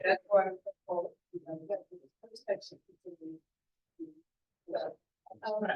That's why I'm told, you know, that the first section is all right.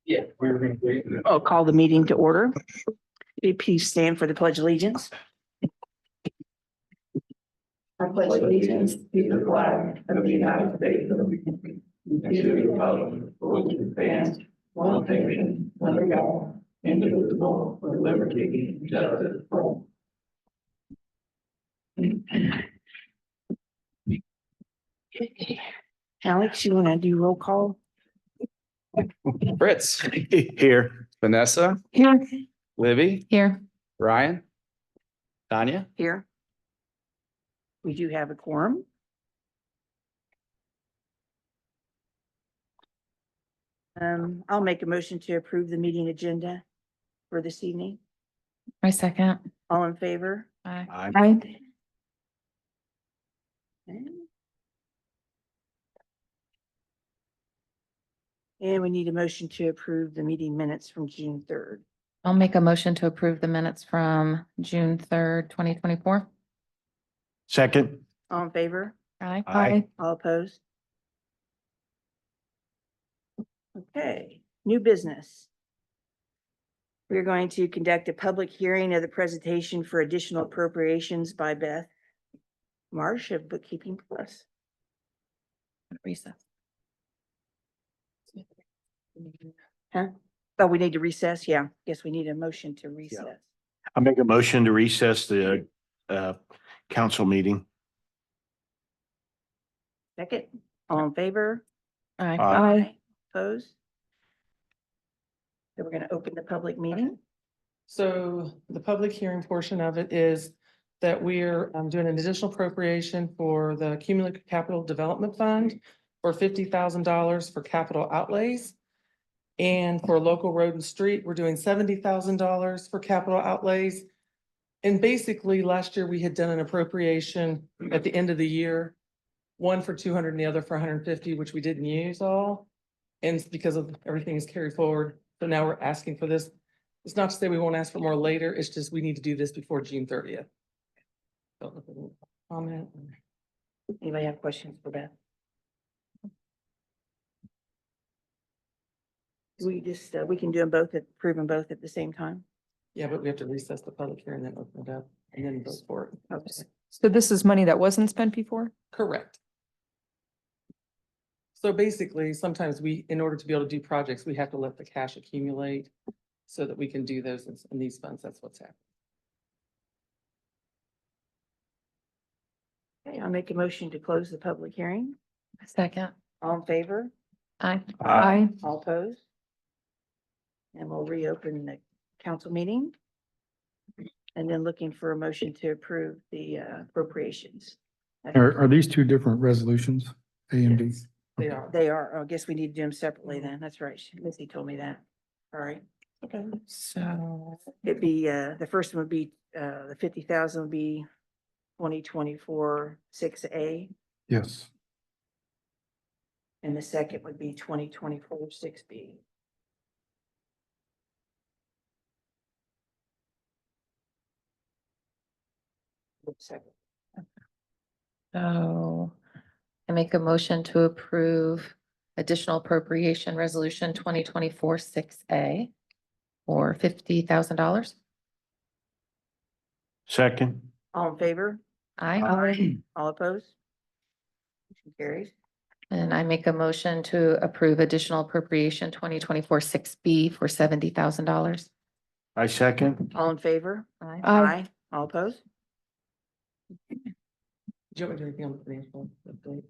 Yeah, we're going to. I'll call the meeting to order. Please stand for the pledge of allegiance. I pledge allegiance to the flag of the United States of America, and to the republic for which it stands, one nation, under God, indivisible, with liberty and justice for all. Alex, you want to do roll call? Fritz. Here. Vanessa. Here. Libby. Here. Ryan. Tanya. Here. We do have a quorum. I'll make a motion to approve the meeting agenda for this evening. My second. All in favor? Aye. Aye. And we need a motion to approve the meeting minutes from June 3rd. I'll make a motion to approve the minutes from June 3rd, 2024. Second. All in favor? Aye. Aye. All opposed? Okay, new business. We're going to conduct a public hearing of the presentation for additional appropriations by Beth Marsh of Bookkeeping Plus. Recess. Huh? Oh, we need to recess? Yeah, guess we need a motion to recess. I make a motion to recess the council meeting. Second, all in favor? Aye. Aye. Opposed? So we're going to open the public meeting. So the public hearing portion of it is that we're doing an additional appropriation for the Cumulative Capital Development Fund for $50,000 for capital outlays. And for local road and street, we're doing $70,000 for capital outlays. And basically, last year we had done an appropriation at the end of the year, one for 200 and the other for 150, which we didn't use all. And it's because of everything is carried forward. So now we're asking for this. It's not to say we won't ask for more later. It's just we need to do this before June 30th. Comment. Anybody have questions for Beth? We just, we can do them both, approve them both at the same time. Yeah, but we have to recess the public hearing and then open it up and then vote for it. Okay. So this is money that wasn't spent before? Correct. So basically, sometimes in order to be able to do projects, we have to let the cash accumulate so that we can do those in these funds. That's what's happening. Okay, I'll make a motion to close the public hearing. Second. All in favor? Aye. Aye. All opposed? And we'll reopen the council meeting. And then looking for a motion to approve the appropriations. Are these two different resolutions, A and B? They are. They are, I guess we need to do them separately then. That's right. Missy told me that. All right. Okay. So It'd be, the first one would be, the 50,000 would be 2024 6A. Yes. And the second would be 2024 6B. Second. So I make a motion to approve additional appropriation resolution 2024-6A for $50,000. Second. All in favor? Aye. All opposed? Motion carries. And I make a motion to approve additional appropriation 2024-6B for $70,000. I second. All in favor? Aye. All opposed? Do you want me to do anything on the financial update?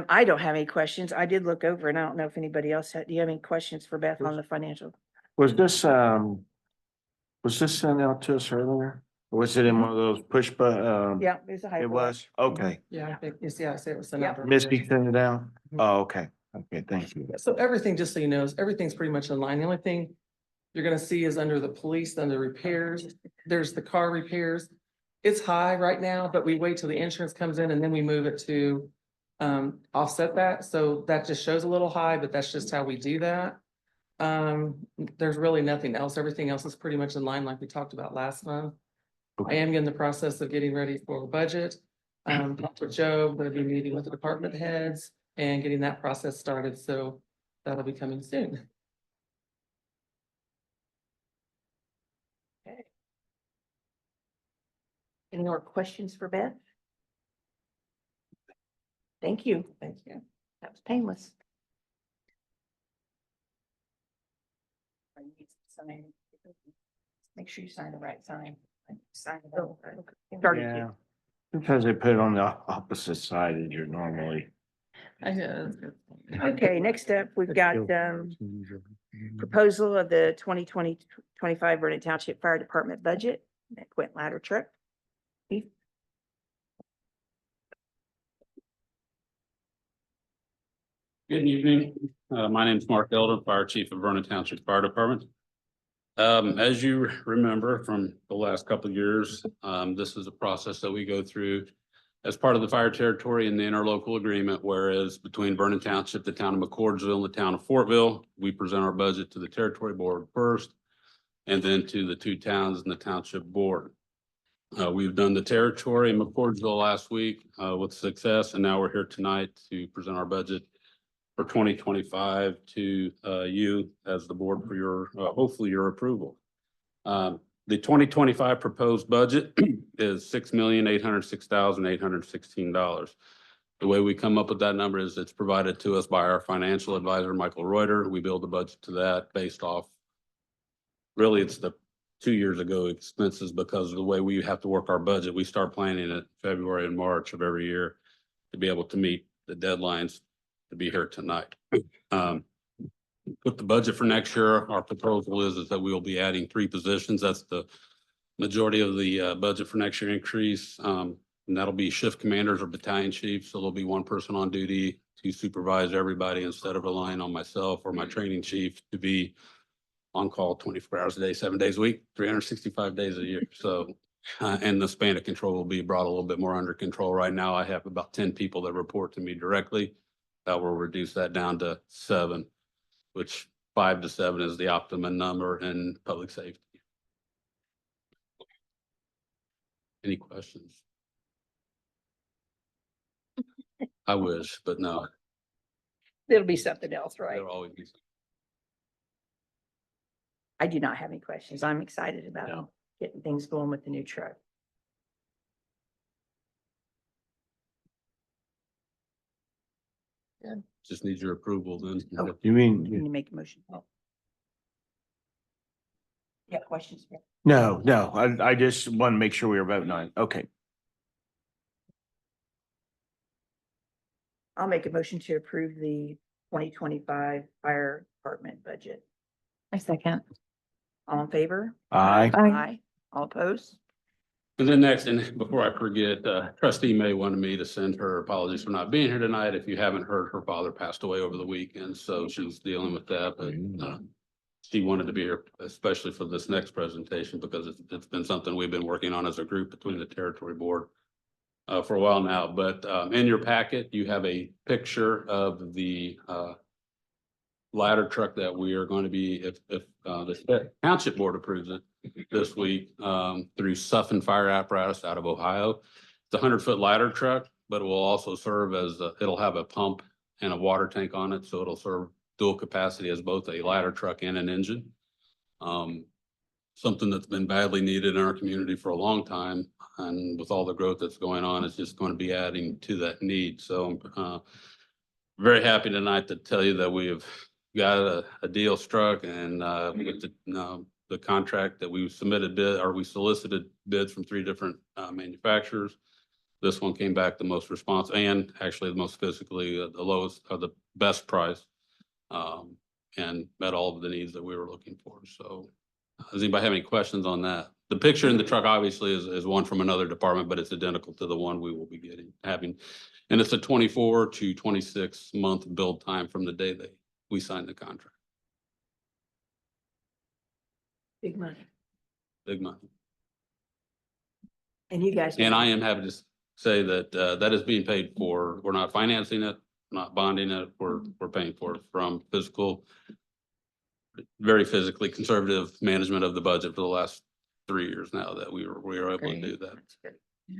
I don't have any questions. I did look over and I don't know if anybody else had, do you have any questions for Beth on the financial? Was this sent out to us earlier? Or was it in one of those push Yeah, there's a hyperlink. It was, okay. Yeah, I think, yes, yeah, I say it was sent Yeah. out. earlier. Misty sent it out? Mhm. Oh, okay. Okay, thank you. So everything, just so you know, everything's pretty much in line. The only thing you're gonna see is under the police, under repairs, there's the car repairs. It's high right now, but we wait till the insurance comes in and then we move it to offset that. So that just shows a little high, but that's just how we do that. There's really nothing else. Everything else is pretty much in line like we talked about last month. I am in the process of getting ready for budget. Talked with Joe, gonna be meeting with the department heads and getting that process started, so that'll be coming soon. Any more questions for Beth? Thank you. Thank you. That was painless. Make sure you sign the right sign. Sign it over. Started to. Yeah. Sometimes they put it on the opposite side as you're normally. Okay, next up, we've got proposal of the 2020-25 Vernon Township Fire Department budget, that Quint ladder truck. Keith? Good evening. My name is Mark Elder, Fire Chief of Vernon Township Fire Department. As you remember from the last couple of years, this is a process that we go through as part of the fire territory and the interlocal agreement, whereas between Vernon Township, the town of McCordsville, and the town of Fortville, we present our budget to the territory board first, and then to the two towns and the township board. We've done the territory in McCordsville last week with success, and now we're here tonight to present our budget for 2025 to you as the board for your, hopefully your approval. The 2025 proposed budget is $6,806,816. The way we come up with that number is it's provided to us by our financial advisor, Michael Reuter. We build the budget to that based off, really it's the 2 years ago expenses because of the way we have to work our budget. We start planning it February and March of every year to be able to meet the deadlines to be here tonight. With the budget for next year, our proposal is that we will be adding 3 positions. That's the majority of the budget for next year increase. And that'll be shift commanders or battalion chiefs. So there'll be 1 person on duty to supervise everybody instead of relying on myself or my training chief to be on call 24 hours a day, 7 days a week, 365 days a year. So, and the span of control will be brought a little bit more under control. Right now, I have about 10 people that report to me directly. That will reduce that down to 7, which 5 to 7 is the optimum number in public safety. Any questions? I wish, but no. There'll be something else, right? There'll always be. I do not have any questions. I'm excited about No. getting things going with the new truck. Just need your approval then. Oh. You mean, Can you make a motion? Yeah, questions? no, I just want to make sure we were voting on it. Okay. I'll make a motion to approve the 2025 fire department budget. I second. All in favor? Aye. Aye. All opposed? And then next, and before I forget, trustee May wanted me to send her apologies for not being here tonight. If you haven't heard, her father passed away over the weekend, so she's dealing with that, but she wanted to be here, especially for this next presentation, because it's been something we've been working on as a group between the territory board for a while now. But in your packet, you have a picture of the ladder truck that we are going to be, if the township board approves it this week, through Suffin Fire Apparatus out of Ohio. It's a 100-foot ladder truck, but it will also serve as, it'll have a pump and a water tank on it, so it'll serve dual capacity as both a ladder truck and an engine. Something that's been badly needed in our community for a long time, and with all the growth that's going on, it's just going to be adding to that need. So very happy tonight to tell you that we have got a deal struck, and with the contract that we submitted bid, or we solicited bids from 3 different manufacturers. This one came back the most responsive, and actually the most physically the lowest, or the best price, and met all of the needs that we were looking for. So does anybody have any questions on that? The picture in the truck obviously is one from another department, but it's identical to the one we will be having. And it's a 24 to 26 month build time from the day that we signed the contract. Big money. Big money. And you guys. And I am happy to say that that is being paid for. We're not financing it, not bonding it. We're paying for it from very physically conservative management of the budget for the last 3 years now that we were able to do that. That's good. Yeah.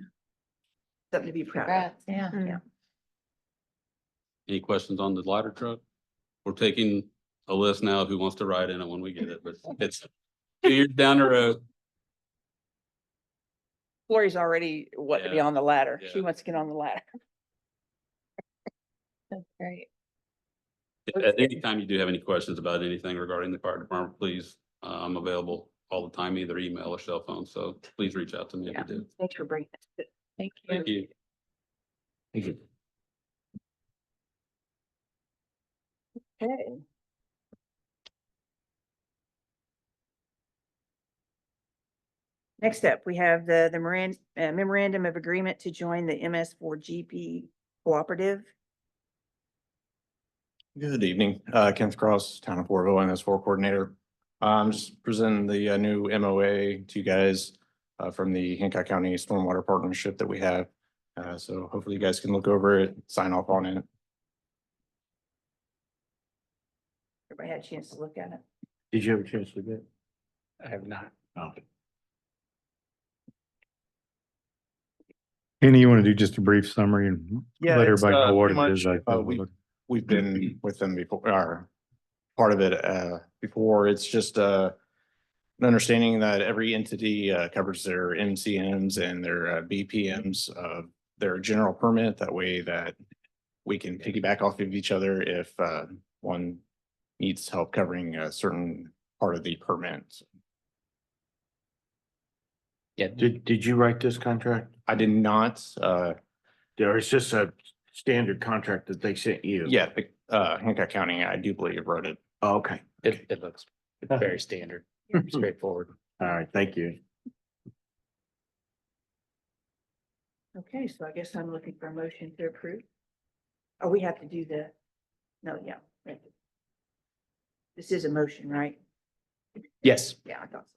Something to be proud of. Congrats, yeah. Yeah. Any questions on the ladder truck? We're taking a list now of who wants to ride in it when we get it, but it's 2 years down the road. Lori's already wanting to be Yeah. on the ladder. She Yeah. wants to get on the ladder. That's great. At any time you do have any questions about anything regarding the fire department, please, I'm available all the time, either email or cell phone. So please reach out to me if you do. Thanks for bringing it. Thank you. Thank you. Thank you. Okay. Next up, we have the memorandum of agreement to join the MS4GP cooperative. Good evening, Kenneth Cross, Town of Fortville, MS4 coordinator. I'm just presenting the new MOA to you guys from the Hancock County Stormwater Partnership that we have. So hopefully you guys can look over it, sign off on it. Everybody had a chance to look at it. Did you have a chance to get? I have not. Oh. Any you want to do just a brief summary and Yeah, let it's, everybody know what pretty it is? much, we've been with them before, or part of it before. It's just an understanding that every entity covers their MCMs and their BPMs of their general permit. That way that we can piggyback off of each other if one needs help covering a certain part of the permit. Yeah. Did you write this contract? I did not, Or is this a standard contract that they sent you? yeah, Hancock County, I do believe wrote it. Oh, okay. It looks very standard, straightforward. All right, thank you. Okay, so I guess I'm looking for a motion to approve. Oh, we have to do no, yeah. Right. This is a motion, right? Yes. Yeah, I thought so.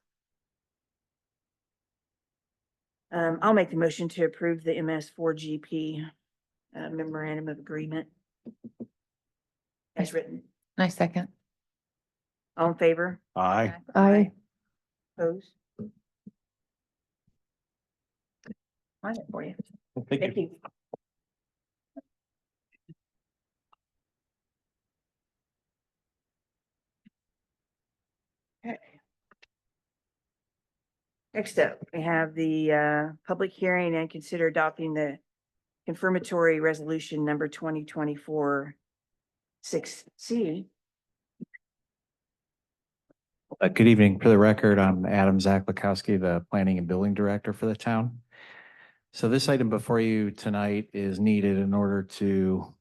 I'll make the motion to approve the MS4GP memorandum of agreement as written. Nice second. All in favor? Aye. Aye. Opposed? Find it for you. Thank you. Okay. Next up, we have the public hearing and consider adopting the confirmatory resolution number 2024-6C. Good evening. For the record, I'm Adam Zaklakowski, the Planning and Building Director for the town. So this item before you tonight is needed in order to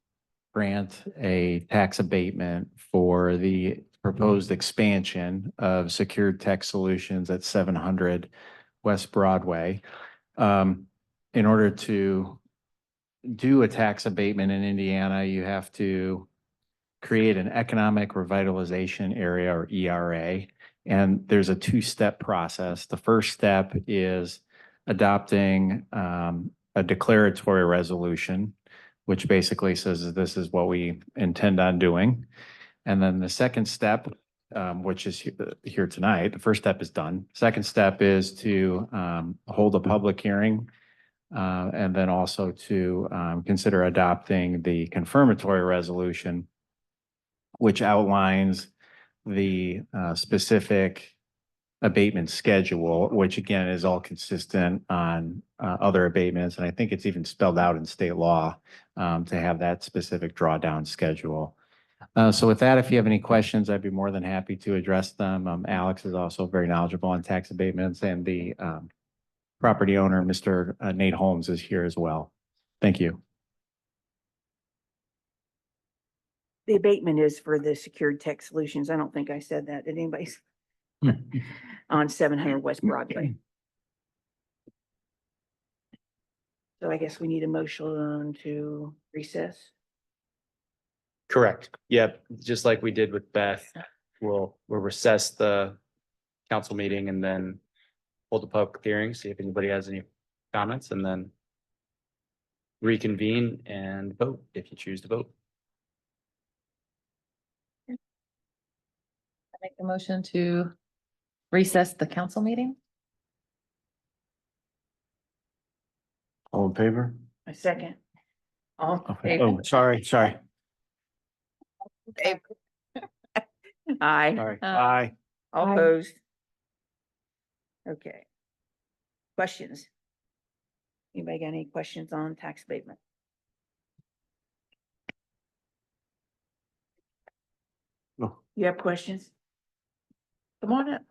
grant a tax abatement for the proposed expansion of Secured Tech Solutions at 700 West Broadway. In order to do a tax abatement in Indiana, you have to create an economic revitalization area, or ERA. And there's a two-step process. The first step is adopting a declaratory resolution, which basically says that this is what we intend on doing. And then the second step, which is here tonight, the first step is done. Second step is to hold a public hearing And then also to consider adopting the confirmatory resolution, which outlines the specific abatement schedule, which again is all consistent on other abatements. And I think it's even spelled out in state law to have that specific drawdown schedule. So with that, if you have any questions, I'd be more than happy to address them. Alex is also very knowledgeable on tax abatements, and the property owner, Mr. Nate Holmes, is here as well. Thank you. The abatement is for the secured tech solutions. I don't think I said that. Did anybody? On 700 West Broadway. So I guess we need a motion to recess. Correct. Yep, just like we did with Beth, we'll recess the council meeting and then hold the public hearing, see if anybody has any comments, and then reconvene and vote if you choose to vote. I make the motion to recess the council meeting. All in favor? A second. All in Okay. favor? Oh, sorry. Aye. Sorry. Aye. All Aye. opposed? Okay. Questions? Anybody got any questions on tax abatement? No. You have questions? Come on up.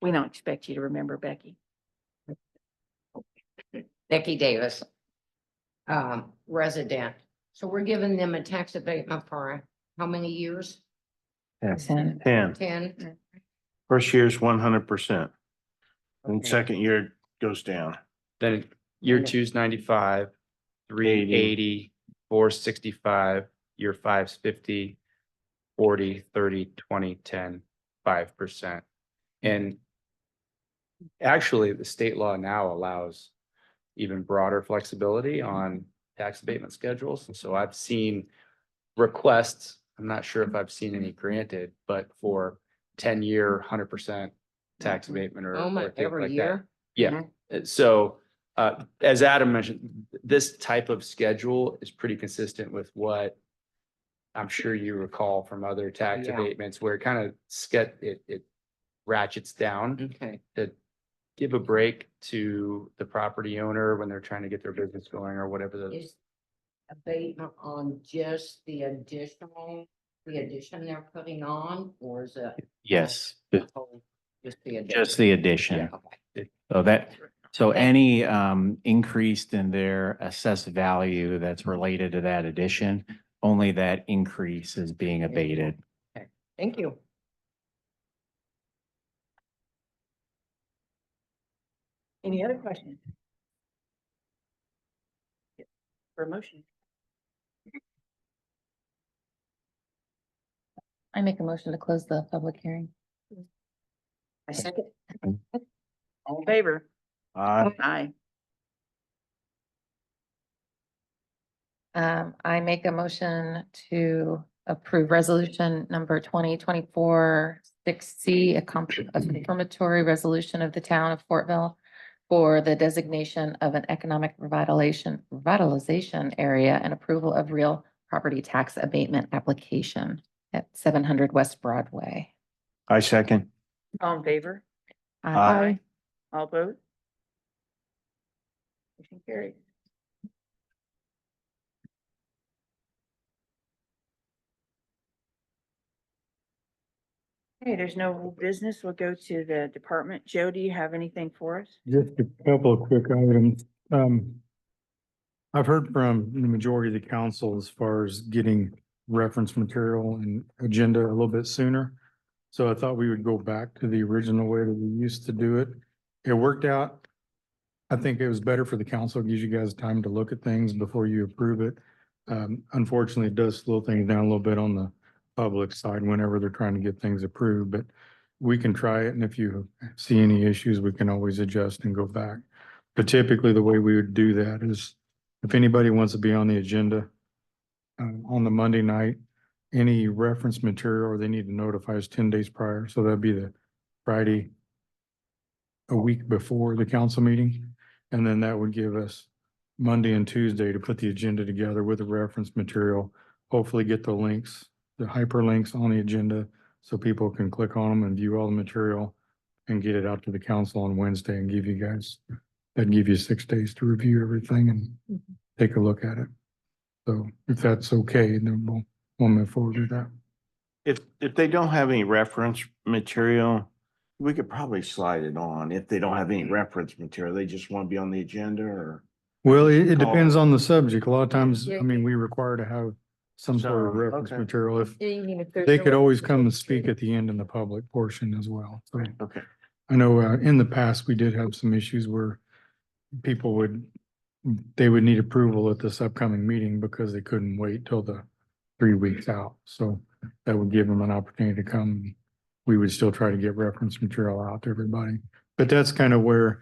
We don't expect you to remember Becky. Becky Davis, resident. So we're giving them a tax abatement for how many years? 10. 10. 10? First year's 100%. And Okay. second year goes down. Then year two's 95, 380, 465, year five's 50, 40, 30, 20, 10, 5%. And actually, the state law now allows even broader flexibility on tax abatement schedules. And so I've seen requests, I'm not sure if I've seen any granted, but for 10-year, 100% tax abatement or things Every like that. year? Yeah, so as Adam mentioned, this type of schedule is pretty consistent with what I'm sure you recall from other tax Yeah. abatements where it kind of it ratchets down Okay. to give a break to the property owner when they're trying to get their business going or whatever the. Is abatement on just the addition they're putting on, or is it? Yes, the whole- Just the addition? just the addition. Okay. So any increase in their assessed value that's related to that addition, only that increase is being abated. Thank you. Any other questions? For a motion? I make a motion to close the public hearing. A second. All in favor? Aye. I make a motion to approve resolution number 2024-6C, a confirmatory resolution of the town of Fortville for the designation of an economic revitalization area and approval of real property tax abatement application at 700 West Broadway. I second. All in favor? Aye. All opposed? Motion carried. Okay, there's no business. We'll go to the department. Joe, do you have anything for us? Just a couple of quick items. I've heard from the majority of the council as far as getting reference material and agenda a little bit sooner. So I thought we would go back to the original way that we used to do it. It worked out. I think it was better for the council, gives you guys time to look at things before you approve it. Unfortunately, it does slow things down a little bit on the public side whenever they're trying to get things approved, but we can try it. And if you see any issues, we can always adjust and go back. But typically the way we would do that is if anybody wants to be on the agenda on the Monday night, any reference material or they need to notify us 10 days prior. So that'd be the Friday a week before the council meeting. And then that would give us Monday and Tuesday to put the agenda together with the reference material. Hopefully get the links, the hyperlinks on the agenda so people can click on them and view all the material and get it out to the council on Wednesday and give you guys, that'd give you 6 days to review everything and take a look at it. So if that's okay, then we'll move forward with that. If they don't have any reference material, we could probably slide it on. If they don't have any reference material, they just want to be on the agenda or. Well, it depends on the subject. A lot of times, I mean, we require to have some sort of So, reference okay. material. If You mean if there's they no could always reference come and material? speak at the end in the public portion as well. So Okay. I know in the past, we did have some issues where people they would need approval at this upcoming meeting because they couldn't wait till the 3 weeks out. So that would give them an opportunity to come. We would still try to get reference material out to everybody. But that's kind of where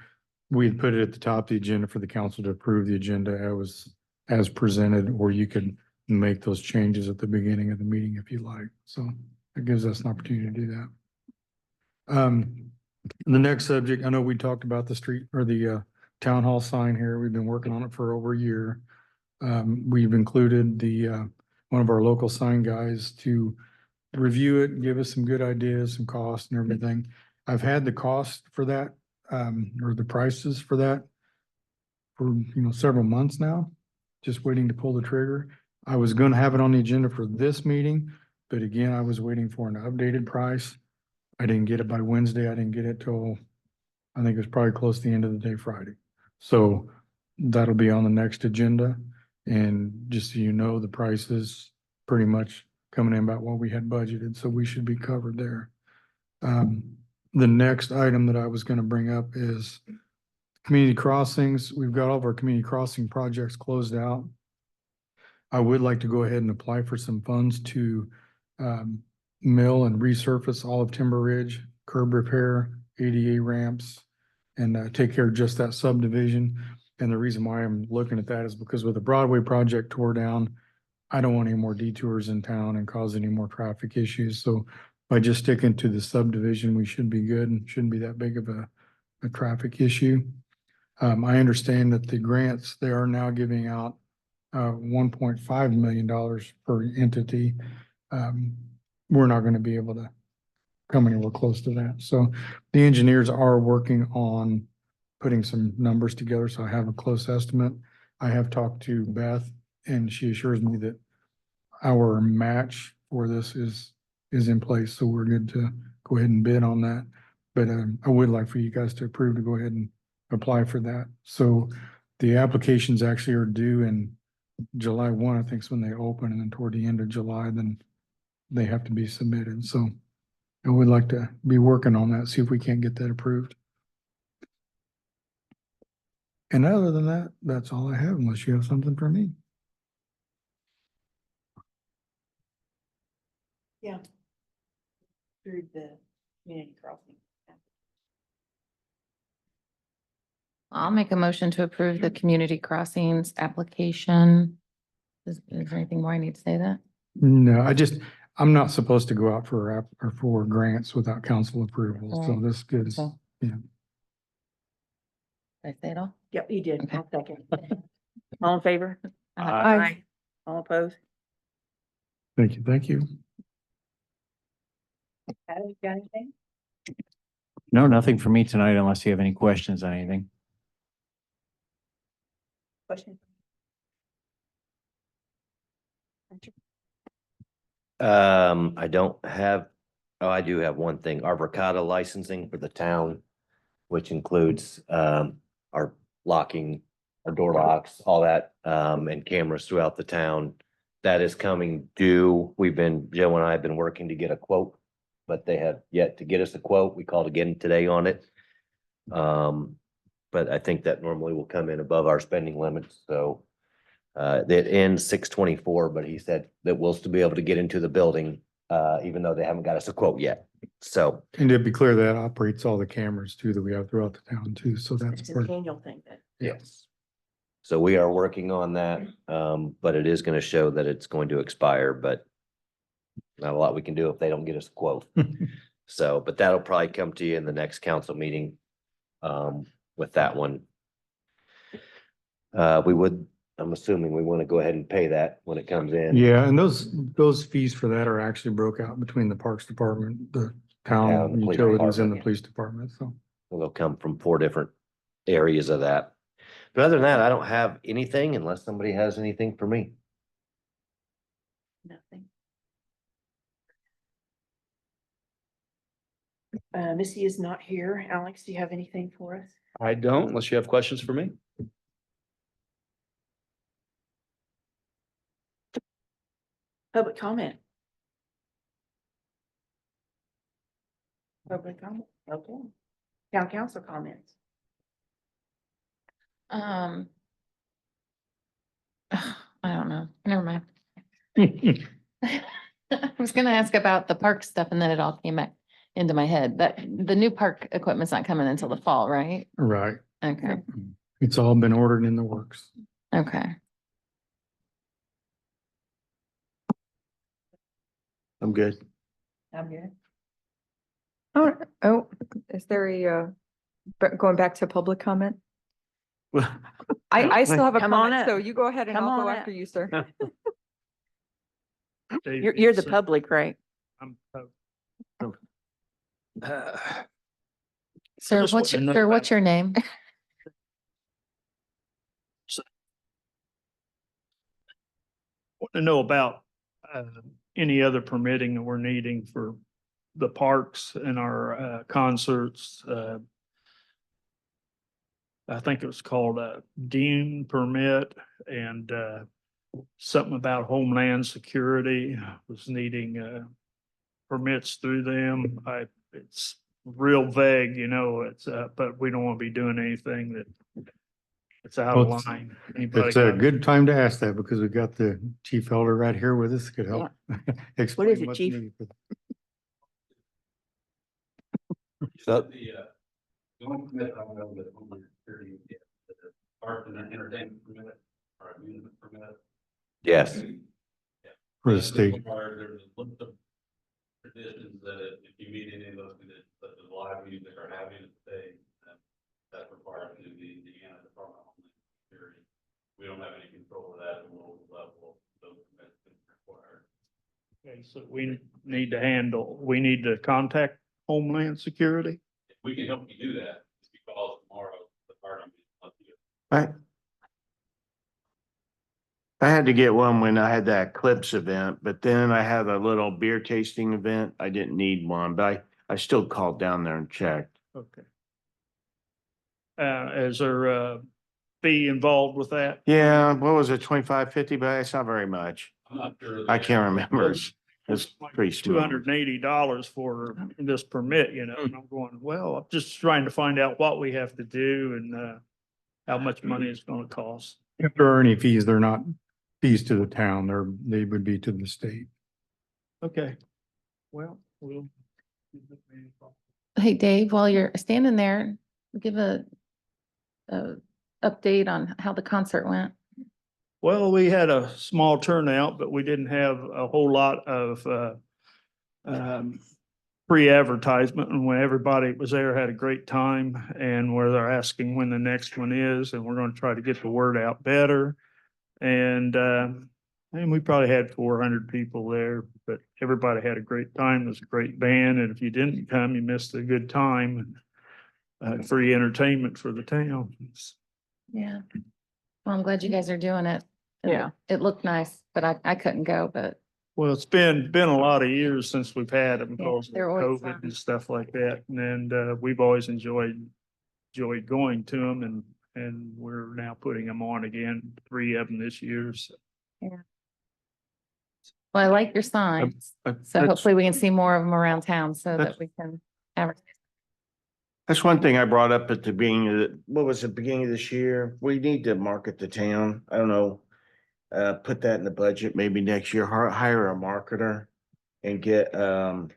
we'd put it at the top of the agenda for the council to approve the agenda as presented, or you could make those changes at the beginning of the meeting if you like. So it gives us an opportunity to do that. The next subject, I know we talked about the street or the town hall sign here. We've been working on it for over a year. We've included one of our local sign guys to review it and give us some good ideas, some costs and everything. I've had the cost for that, or the prices for that for, several months now, just waiting to pull the trigger. I was going to have it on the agenda for this meeting, but again, I was waiting for an updated price. I didn't get it by Wednesday. I didn't get it till, I think it was probably close to the end of the day, Friday. So that'll be on the next agenda. And just so you know, the price is pretty much coming in about what we had budgeted, so we should be covered there. The next item that I was going to bring up is community crossings. We've got all of our community crossing projects closed out. I would like to go ahead and apply for some funds to mill and resurface all of Timber Ridge, curb repair, ADA ramps, and take care of just that subdivision. And the reason why I'm looking at that is because with the Broadway project tore down, I don't want any more detours in town and cause any more traffic issues. So by just sticking to the subdivision, we should be good and shouldn't be that big of a traffic issue. I understand that the grants, they are now giving out $1.5 million per entity. We're not going to be able to come anywhere close to that. So the engineers are working on putting some numbers together. So I have a close estimate. I have talked to Beth and she assures me that our match for this is in place. So we're good to go ahead and bid on that. But I would like for you guys to approve to go ahead and apply for that. So the applications actually are due in July 1, I think is when they open, and then toward the end of July, then they have to be submitted. So I would like to be working on that, see if we can't get that approved. And other than that, that's all I have, unless you have something for me. Through the community crossing. I'll make a motion to approve the community crossings application. Is there anything more I need to say that? No, I'm not supposed to go out for grants without council approval. So this gives, So- yeah. Did I say it all? Yep, you did. Okay. I'll second. All in favor? Aye. All opposed? Thank you. Thank you. Adam, you got anything? No, nothing for me tonight unless you have any questions on anything. Question? I don't have, oh, I do have one thing, avocado licensing for the town, which includes, our locking, our door locks, all that, and cameras throughout the town. That is coming due. Joe and I have been working to get a quote, but they have yet to get us a quote. We called again today on it. But I think that normally will come in above our spending limits, so that ends 6/24, but he said that we'll still be able to get into the building, even though they haven't got us a quote yet. So, And to be clear, that operates all the cameras too that we have throughout the town too. So that's It's an part. annual thing then. yes. So we are working on that, but it is gonna show that it's going to expire, but not a lot we can do if they don't get us a quote. So, but that'll probably come to you in the next council meeting. with that one. I'm assuming we want to go ahead and pay that when it comes in. Yeah, and those fees for that are actually broke out between the Parks Department, the Town, town police utilities and the department. police department, so. They'll come from 4 different areas of that. But other than that, I don't have anything unless somebody has anything for me. Nothing. Missy is not here. Alex, do you have anything for us? I don't, unless you have questions for me. Public comment. Public comment, okay. Town council comments. I don't know, never mind. I was gonna ask about the park stuff and then it all came back into my head, that the new park equipment's not coming until the fall, right? Right. Okay, It's all been ordered in the works. okay. I'm good. I'm good. Oh, is there going back to public comment? I still have a Come on comment, up. so you go ahead and Come I'll go on after up. you, sir. You're the public, right? Sir, what's your name? Want to know about any other permitting that we're needing for the parks and our concerts. I think it was called a Dean permit and something about Homeland Security was needing permits through them. It's real vague, you know, but we don't want to be doing anything it's out of Well, line. Anybody It's a got- good time to ask that because we've got the Chief Elder right here with us, could help. explain is it, what's Chief? needed for- So, The only permit I know that Homeland Security would get, the art and entertainment permit, or amusement permit. yes, For the state. There's a list of traditions that if you meet any of those conditions, such as live music or having a stage, then that's required through the Indiana Department of Homeland Security. We don't have any control of that at the local level, those permits are required. Okay, so we need to contact Homeland Security. If we can help you do that, if you call us tomorrow, the party will help you. I had to get one when I had that Clips event, but then I had a little beer tasting event. I didn't need one, but I still called down there and checked. Okay. Is there a fee involved with that? Yeah, what was it, 25, 50, but it's not very much. I'm not sure. I can't remember. It's pretty small. $280 for this permit, you know, and I'm going, well, I'm just trying to find out what we have to do and how much money it's gonna cost. If there are any fees, they're not fees to the town, they would be to the state. Okay, well, we'll. Hey, Dave, while you're standing there, give a update on how the concert went. Well, we had a small turnout, but we didn't have a whole lot of pre-advertisement, and when everybody was there, had a great time, and where they're asking when the next one is, and we're gonna try to get the word out better. And we probably had 400 people there, but everybody had a great time. It was a great band, and if you didn't come, you missed a good time. Free entertainment for the town. Yeah. Well, I'm glad you guys are doing it. Yeah. It looked nice, but I couldn't go, but Well, it's been a lot of years since we've had them because of they're always COVID fun. and stuff like that. And we've always enjoyed going to them, and we're now putting them on again, 3 of them this year. So well, I like your signs. So That's- hopefully we can see more of them around town so that that's- we can advertise. That's one thing I brought up at the beginning beginning of this year? We need to market the town. I don't know. Put that in the budget, maybe next year, hire a marketer and get, and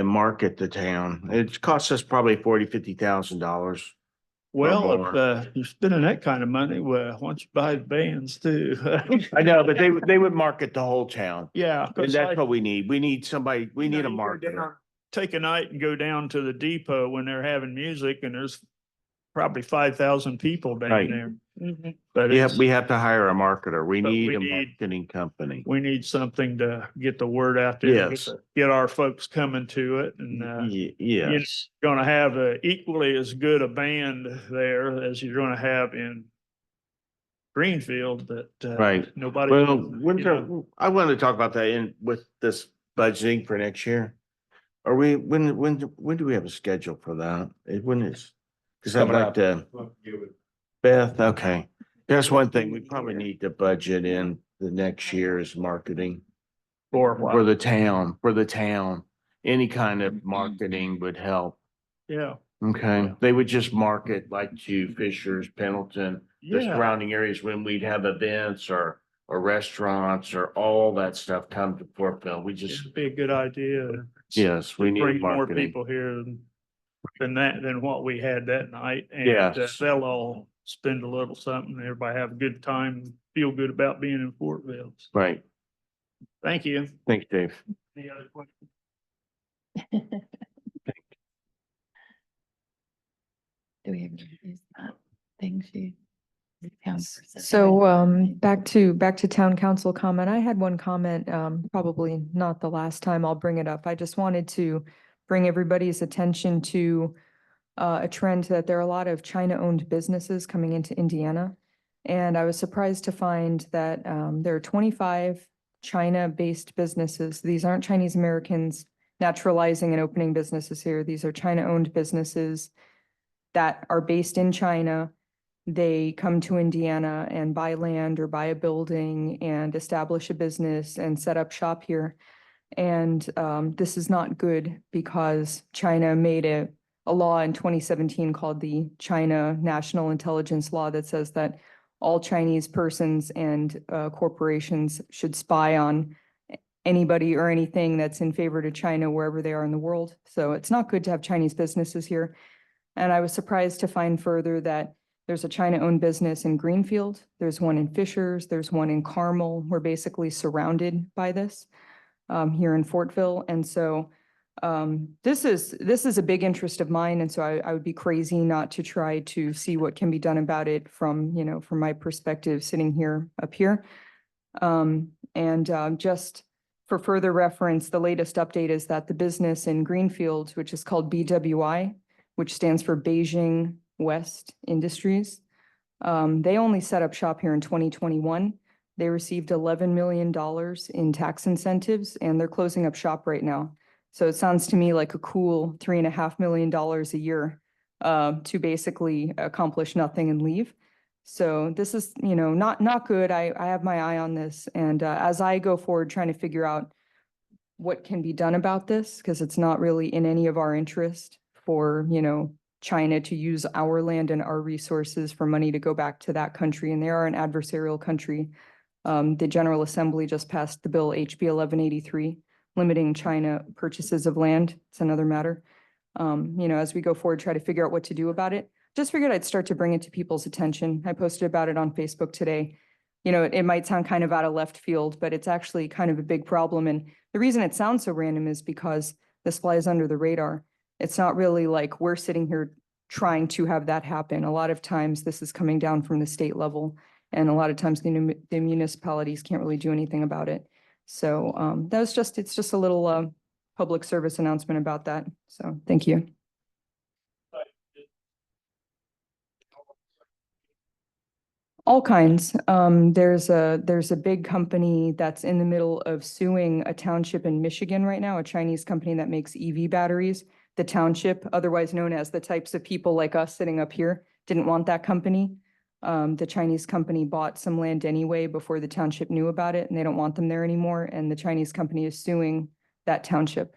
market the town. It costs us probably $40,000-$50,000. well, more. if you're spending that kind of money, well, why don't you buy the bands too? I know, but they would market the whole town. Yeah. And 'cause that's what we need. We need somebody, we need a you go marketer. down- Take a night and go down to the depot when they're having music and there's probably 5,000 people down Right. there. Mhm. But Yeah, it's, we have to hire a marketer. We But need we a need- marketing company. we need something to get the word out there. Yes. Get our folks coming to it and, Yes, gonna have equally as good a band there as you're gonna have in Greenfield that, right. nobody. Well, you know. I want to talk about that in with this budgeting for next year. Are we, when do we have a schedule for that? When is? Cause I'd Coming like up. to. Beth, okay. That's one thing we probably need to budget in the next year's marketing For for the town. Any kind of marketing would help. Yeah, Okay, they would just market like to Fishers, Pendleton, the yeah, surrounding areas when we'd have events or restaurants or all that stuff come to Fortville. We just, it'd be a good idea. yes, we need Bring more marketing. people here than what we had that night. And Yes. they'll all spend a little something. Everybody have a good time, feel good about being in Fortville. Right. Thank you. Thanks, Dave. Any other questions? Do we have things you? So, back to town council comment. I had one comment, probably not the last time I'll bring it up. I just wanted to bring everybody's attention to a trend that there are a lot of China-owned businesses coming into Indiana. And I was surprised to find that there are 25 China-based businesses. These aren't Chinese Americans naturalizing and opening businesses here. These are China-owned businesses that are based in China. They come to Indiana and buy land or buy a building and establish a business and set up shop here. And this is not good because China made a law in 2017 called the China National Intelligence Law that says that all Chinese persons and corporations should spy on anybody or anything that's in favor to China wherever they are in the world. So it's not good to have Chinese businesses here. And I was surprised to find further that there's a China-owned business in Greenfield. There's one in Fishers. There's one in Carmel. We're basically surrounded by this here in Fortville. And so this is a big interest of mine. And so I would be crazy not to try to see what can be done about it from my perspective, sitting here up here. Just for further reference, the latest update is that the business in Greenfield, which is called BWI, which stands for Beijing West Industries. They only set up shop here in 2021. They received $11 million in tax incentives and they're closing up shop right now. So it sounds to me like a cool $3.5 million a year to basically accomplish nothing and leave. So this is, not good. I have my eye on this. And as I go forward trying to figure out what can be done about this, because it's not really in any of our interest for, China to use our land and our resources for money to go back to that country. And they are an adversarial country. The General Assembly just passed the bill HB 1183, limiting China purchases of land. It's another matter. As we go forward, try to figure out what to do about it. Just figured I'd start to bring it to people's attention. I posted about it on Facebook today. It might sound kind of out of left field, but it's actually kind of a big problem. And the reason it sounds so random is because this flies under the radar. It's not really like we're sitting here trying to have that happen. A lot of times this is coming down from the state level, and a lot of times the municipalities can't really do anything about it. So it's just a little public service announcement about that. So thank you. All kinds. There's a big company that's in the middle of suing a township in Michigan right now, a Chinese company that makes EV batteries. The township, otherwise known as the types of people like us sitting up here, didn't want that company. The Chinese company bought some land anyway before the township knew about it, and they don't want them there anymore. And the Chinese company is suing that township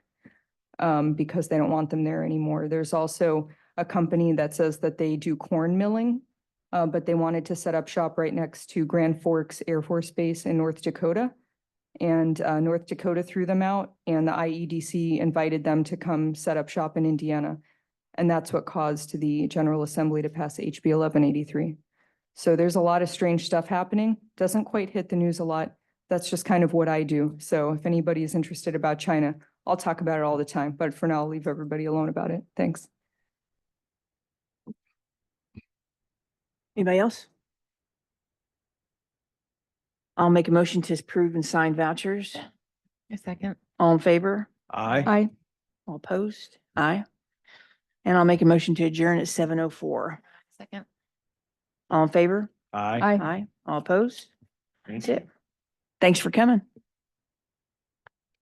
because they don't want them there anymore. There's also a company that says that they do corn milling, but they wanted to set up shop right next to Grand Forks Air Force Base in North Dakota. And North Dakota threw them out, and the IEDC invited them to come set up shop in Indiana. And that's what caused the General Assembly to pass HB 1183. So there's a lot of strange stuff happening. Doesn't quite hit the news a lot. That's just kind of what I do. So if anybody is interested about China, I'll talk about it all the time. But for now, I'll leave everybody alone about it. Thanks. Anybody else? I'll make a motion to approve and sign vouchers. A second. All in favor? Aye. All opposed? Aye. And I'll make a motion to adjourn at 7:04. Second. All in favor? Aye. Aye. All opposed? That's it. Thanks for coming.